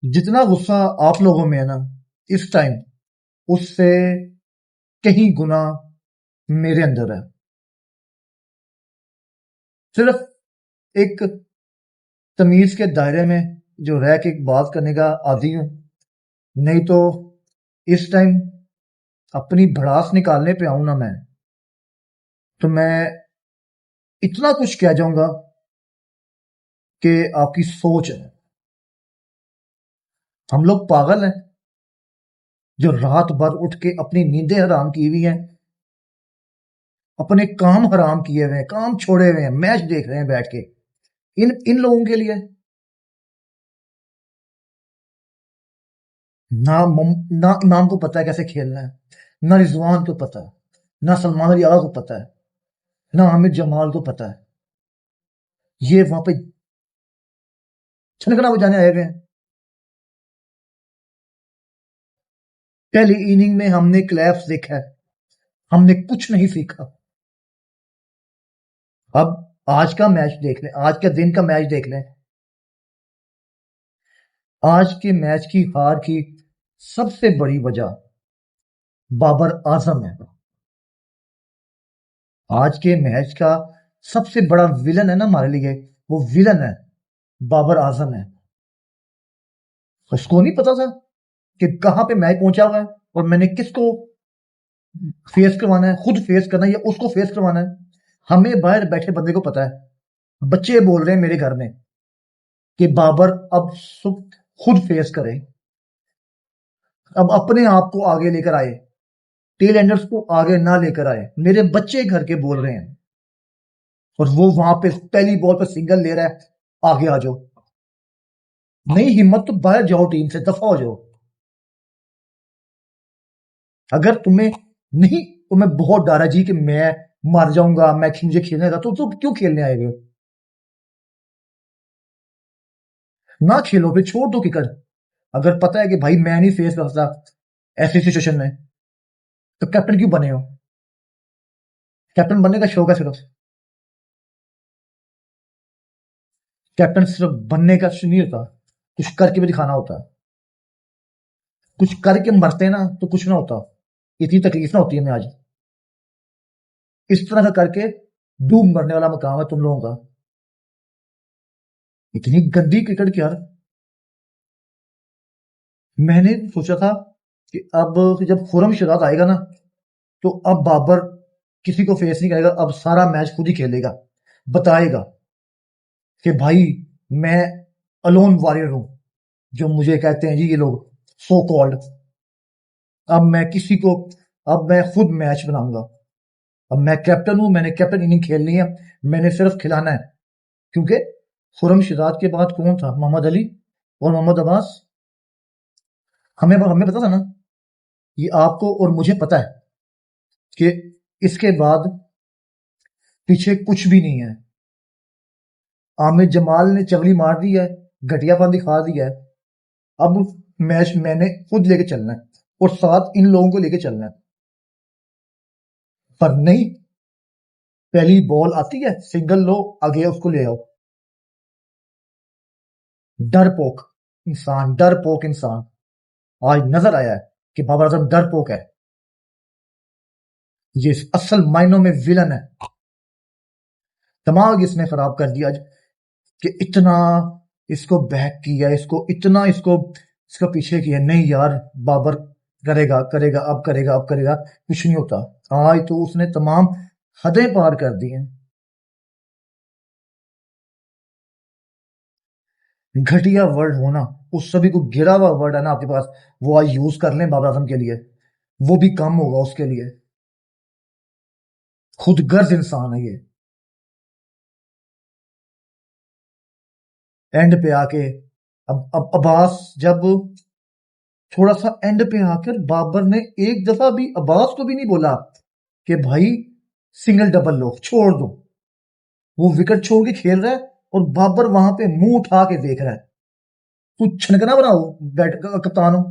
जितना गुस्सा आप लोगों में है ना इस टाइम, उससे कहीं गुना मेरे अंदर है। सिर्फ एक तमीज के दायरे में जो रह के बात करने का आदी हूं, नहीं तो इस टाइम अपनी भड़ास निकालने पे आऊं ना मैं, तो मैं इतना कुछ कह जाऊंगा कि आपकी सोच है। हम लोग पागल हैं जो रात भर उठ के अपनी नींदें हराम की हुई हैं, अपने काम हराम किए हुए हैं, काम छोड़े हुए हैं, मैच देख रहे हैं बैठ के। इन इन लोगों के लिए ना ना इमाम को पता है कैसे खेलना है, ना रिजवान को पता है, ना सलमान अली आगा को पता है, ना हामिद जमाल को पता है। ये वहां पे छनकना बजाने आए हुए हैं। पहली इनिंग में हमने क्लैप्स देखा है, हमने कुछ नहीं सीखा। अब आज का मैच देख लें, आज के दिन का मैच देख लें। आज के मैच की हार की सबसे बड़ी वजह बाबर आजम है। आज के मैच का सबसे बड़ा विलन है ना हमारे लिए, वो विलन है बाबर आजम है। उसको नहीं पता था कि कहां पे मैच पहुंचा हुआ है और मैंने किसको फेस करवाना है, खुद फेस करना है या उसको फेस करवाना है। हमें बाहर बैठे बंदे को पता है। बच्चे बोल रहे हैं मेरे घर में कि बाबर अब खुद फेस करे, अब अपने आप को आगे लेकर आए, टेल एंडर्स को आगे ना लेकर आए। मेरे बच्चे घर के बोल रहे हैं और वो वहां पे पहली बॉल पर सिंगल ले रहा है। आगे आ जाओ, नहीं हिम्मत तो बाहर जाओ, टीम से दफा हो जाओ। अगर तुम्हें नहीं, तुम्हें बहुत डर है जी कि मैं मर जाऊंगा, मैं मुझे खेलने का, तो क्यों खेलने आए हो? ना खेलो, फिर छोड़ दो क्रिकेट। अगर पता है कि भाई मैं नहीं फेस कर सकता ऐसी सिचुएशन में, तो कैप्टन क्यों बने हो? कैप्टन बनने का शौक है सिर्फ, कैप्टन सिर्फ बनने का नहीं होता, कुछ करके भी दिखाना होता है। कुछ करके मरते ना तो कुछ ना होता, इतनी तकलीफ ना होती हमें आज। इस तरह का करके डूब मरने वाला मकाम है तुम लोगों का। इतनी गंदी क्रिकेट की यार। मैंने सोचा था कि अब जब खुरमशद आएगा ना, तो अब बाबर किसी को फेस नहीं करेगा, अब सारा मैच खुद ही खेलेगा, बताएगा कि भाई मैं अलोन वॉरियर हूं, जो मुझे कहते हैं जी ये लोग सो कॉल्ड। अब मैं किसी को, अब मैं खुद मैच बनाऊंगा। अब मैं कैप्टन हूं, मैंने कैप्टन इनिंग खेलनी है, मैंने सिर्फ खिलाना है। क्योंकि खुरमशद के बाद कौन था? मोहम्मद अली और मोहम्मद अब्बास। हमें हमें पता था ना, ये आपको और मुझे पता है कि इसके बाद पीछे कुछ भी नहीं है। आमिर जमाल ने चगली मार दी है, घटियापन दिखा दिया है। अब मैच मैंने खुद लेके चलना है और साथ इन लोगों को लेके चलना है। पर नहीं, पहली बॉल आती है सिंगल लो, आगे उसको ले आओ। डरपोक इंसान, डरपोक इंसान। आज नजर आया है कि बाबर आजम डरपोक है। ये असल मायनों में विलन है। दिमाग इसने खराब कर दिया आज कि इतना इसको बैक किया, इसको इतना इसका पीछे किया। नहीं यार, बाबर करेगा करेगा अब करेगा अब करेगा, कुछ नहीं होता। आज तो उसने तमाम हदें पार कर दी हैं। घटिया वर्ड होना, उस सभी को गिरा हुआ वर्ड है ना आपके पास, वो आज यूज कर लें बाबर आजम के लिए, वो भी कम होगा उसके लिए। खुदगर्ज इंसान है ये। एंड पे आके अब अब्बास जब थोड़ा सा एंड पे आकर बाबर ने एक दफा भी अब्बास को भी नहीं बोला कि भाई सिंगल डबल लो, छोड़ दो। वो विकेट छोड़ के खेल रहा है और बाबर वहां पे मुंह उठा के देख रहा है। तू छनकना बनाओ, बैट का कप्तान हो,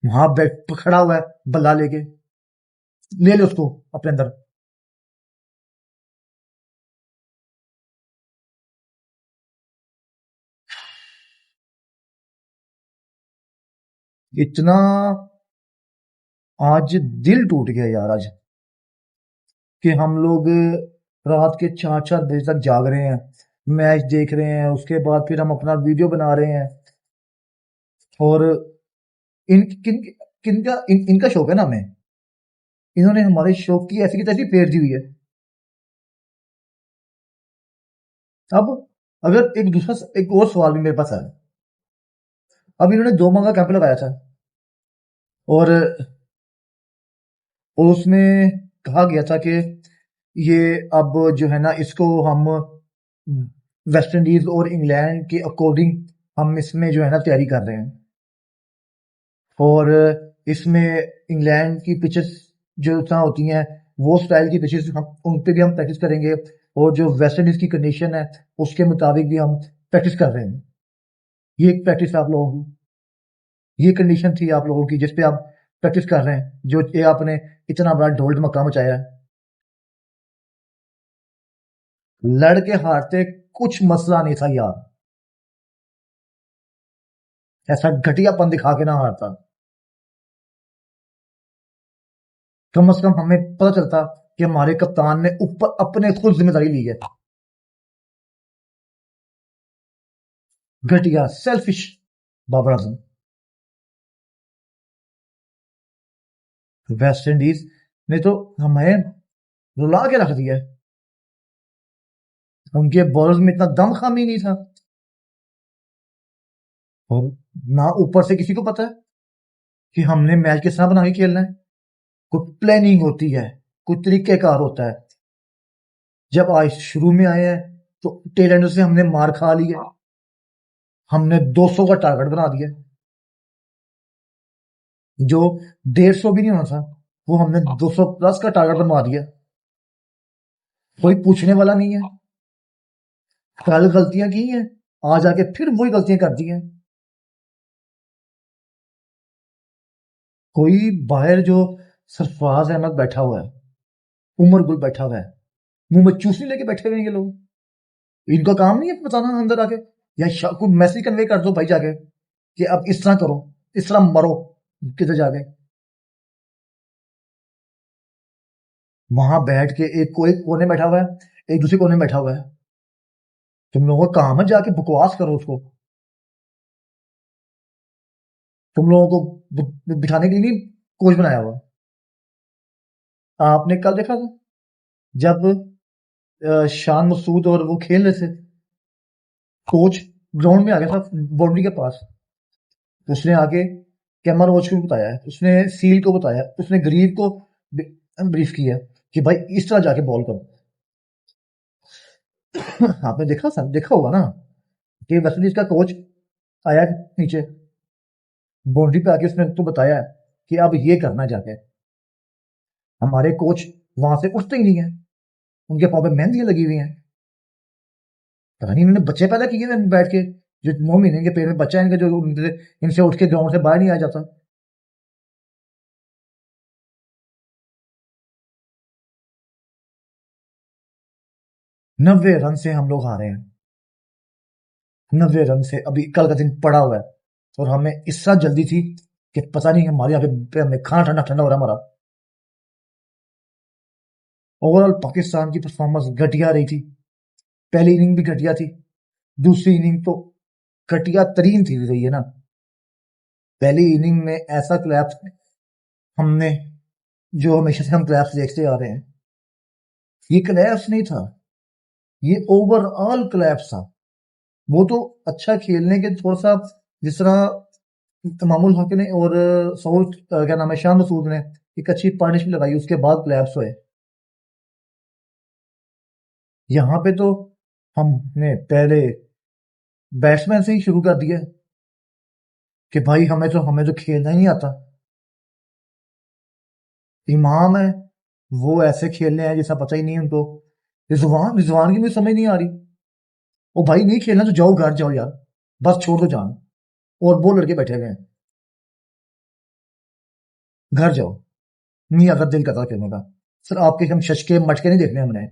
वहां बैट खड़ा हुआ है बल्ला लेके, ले लो उसको अपने अंदर। इतना आज दिल टूट गया यार आज, कि हम लोग रात के 4-4 बजे तक जाग रहे हैं, मैच देख रहे हैं, उसके बाद फिर हम अपना वीडियो बना रहे हैं। और इन किन इनका शौक है ना हमें, इन्होंने हमारे शौक की ऐसी की तैसी फेर दी हुई है। अब अगर एक और सवाल भी मेरे पास है। अब इन्होंने 2 माह का कैंप लगाया था, और उसमें कहा गया था कि ये अब जो है ना, इसको हम वेस्ट इंडीज और इंग्लैंड के अकॉर्डिंग हम इसमें जो है ना तैयारी कर रहे हैं। और इसमें इंग्लैंड की पिचेस जो तरह होती हैं, वो स्टाइल की पिचेस हम उन पे भी हम प्रैक्टिस करेंगे, और जो वेस्ट इंडीज की कंडीशन है उसके मुताबिक भी हम प्रैक्टिस कर रहे हैं। ये एक प्रैक्टिस आप लोगों की, ये कंडीशन थी आप लोगों की जिस पे आप प्रैक्टिस कर रहे हैं, जो ये आपने इतना बड़ा ढोल धमक्का मचाया है। लड़के हारते कुछ मसला नहीं था यार, ऐसा घटियापन दिखा के ना हारता। कम से कम हमें पता चलता कि हमारे कप्तान ने ऊपर अपने खुद जिम्मेदारी ली है। घटिया selfish Babar Azam. West Indies ने तो हमें रुला के रख दिया है। उनके बॉलर्स में इतना दम खामी नहीं था, और ना ऊपर से किसी को पता है कि हमने मैच किस तरह बना के खेलना है। कोई प्लानिंग होती है, कोई तरीकेकार होता है। जब आज शुरू में आए हैं तो टेल एंडर से हमने मार खा ली है। हमने 200 का टारगेट बना दिया, जो 150 भी नहीं होना था, वो हमने 200 प्लस का टारगेट बनवा दिया। कोई पूछने वाला नहीं है। कल गलतियां की हैं, आज आके फिर वही गलतियां कर दी हैं। कोई बाहर जो सरफराज अहमद बैठा हुआ है, उमर गुल बैठा हुआ है, मुंह में चूसनी लेके बैठे हुए हैं ये लोग। इनका काम नहीं है बताना अंदर आके, या कोई मैसेज कन्वे कर दो भाई जाके कि अब इस तरह करो, इस तरह मरो किधर जाके। वहां बैठ के एक को एक कोने बैठा हुआ है, एक दूसरे कोने में बैठा हुआ है। तुम लोगों का काम है जाके बकवास करो उसको। तुम लोगों को बिठाने के लिए नहीं कोच बनाया हुआ। आपने कल देखा था जब शान मसूद और वो खेल रहे थे, कोच ग्राउंड में आ गया था बाउंड्री के पास। उसने आगे कैमरा वॉच को बताया है, उसने सील को बताया, उसने गरीब को ब्रीफ किया कि भाई इस तरह जाके बॉल करो। आपने देखा होगा ना कि वेस्ट इंडीज का कोच आया नीचे बाउंड्री पे आके, उसने तो बताया कि अब ये करना है जाके। हमारे कोच वहां से उठते ही नहीं है, उनके पाँव पे मेहंदियां लगी हुई हैं। पता नहीं इन्होंने बच्चे पैदा किए हैं बैठ के, जो 9 महीने के पेट में बच्चा है इनका, जो इनसे उठ के ग्राउंड से बाहर नहीं आ जाता। 90 रन से हम लोग हारे हैं। 90 रन से अभी कल का दिन पड़ा हुआ है, और हमें इस तरह जल्दी थी कि पता नहीं हमारे यहाँ पे हमें खाना ठंडा ठंडा हो रहा है हमारा। ओवरऑल पाकिस्तान की परफॉर्मेंस घटिया रही थी। पहली इनिंग भी घटिया थी, दूसरी इनिंग तो घटिया तरीन थी रही है ना। पहली इनिंग में ऐसा क्लैप्स हमने, जो हमेशा से हम क्लैप्स देखते आ रहे हैं, ये क्लैप्स नहीं था, ये ओवरऑल क्लैप्स था। वो तो अच्छा खेलने के थोड़ा सा, जिस तरह मामूल हक ने और क्या नाम है, शाह मसूद ने एक अच्छी पार्टनरशिप लगाई, उसके बाद क्लैप्स हुए। यहाँ पे तो हमने पहले बैट्समैन से ही शुरू कर दिया कि भाई हमें तो खेलना ही नहीं आता। इमाम है, वो ऐसे खेलने हैं जैसा पता ही नहीं उनको। रिजवान की मुझे समझ नहीं आ रही। ओ भाई नहीं खेलना तो जाओ घर जाओ यार, बस छोड़ दो जान। और वो लड़के बैठे हुए हैं, घर जाओ, नहीं अगर दिल करता खेलने का। सर आपके हम शशके मटके नहीं देखने हमने।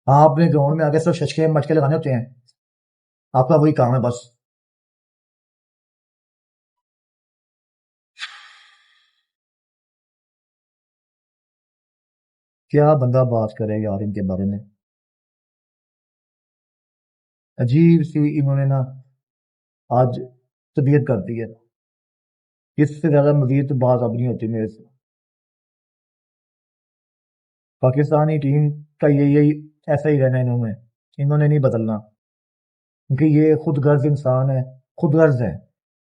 आपने ग्राउंड में आके सिर्फ शशके मटके लगाने होते हैं, आपका वही काम है बस। क्या बंदा बात करे यार इनके बारे में। अजीब सी इन्होंने ना आज तबीयत कर दी है। इससे ज्यादा मजीद तो बात अब नहीं होती मेरे से। पाकिस्तानी टीम का यही ऐसा ही रहना इन्होंने। इन्होंने नहीं बदलना, क्योंकि ये खुद गर्ज इंसान है, खुद गर्ज है।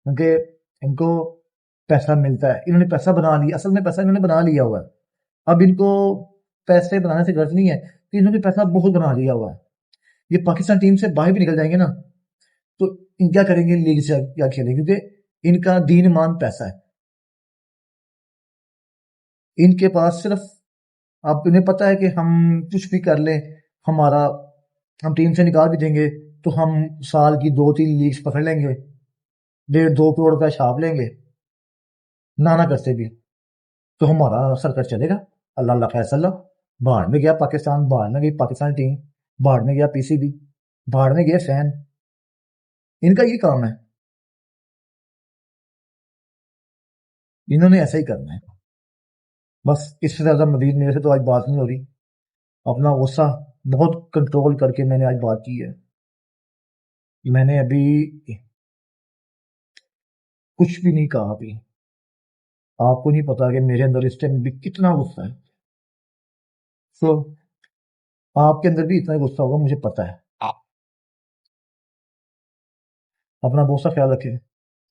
क्योंकि इनको पैसा मिलता है, इन्होंने पैसा बना लिया, असल में पैसा इन्होंने बना लिया हुआ है। अब इनको पैसे बनाने से गर्ज नहीं है, तो इन्होंने पैसा बहुत बना लिया हुआ है। ये पाकिस्तान टीम से बाहर भी निकल जाएंगे ना, तो इन क्या करेंगे, लीग से क्या खेलेंगे, क्योंकि इनका दीन ईमान पैसा है। इनके पास सिर्फ, अब इन्हें पता है कि हम कुछ भी कर लें, हमारा हम टीम से निकाल भी देंगे तो हम साल की 2-3 लीग्स पकड़ लेंगे, 1.5-2 करोड़ रुपया छाप लेंगे, ना करते भी तो हमारा सर्कट चलेगा। अल्लाह अल्लाह फैसला। बाहर में गया पाकिस्तान, बाहर में गई पाकिस्तान टीम, बाहर में गया पीसीबी, बाहर में गए फैन। इनका ये काम है, इन्होंने ऐसा ही करना है। बस इससे ज्यादा मजीद मेरे से तो आज बात नहीं हो रही। अपना गुस्सा बहुत कंट्रोल करके मैंने आज बात की है। मैंने अभी कुछ भी नहीं कहा अभी। आपको नहीं पता कि मेरे अंदर इस टाइम भी कितना गुस्सा है। तो आपके अंदर भी इतना ही गुस्सा होगा, मुझे पता है। अपना बहुत सा ख्याल रखें।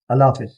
अल्लाह हाफिज।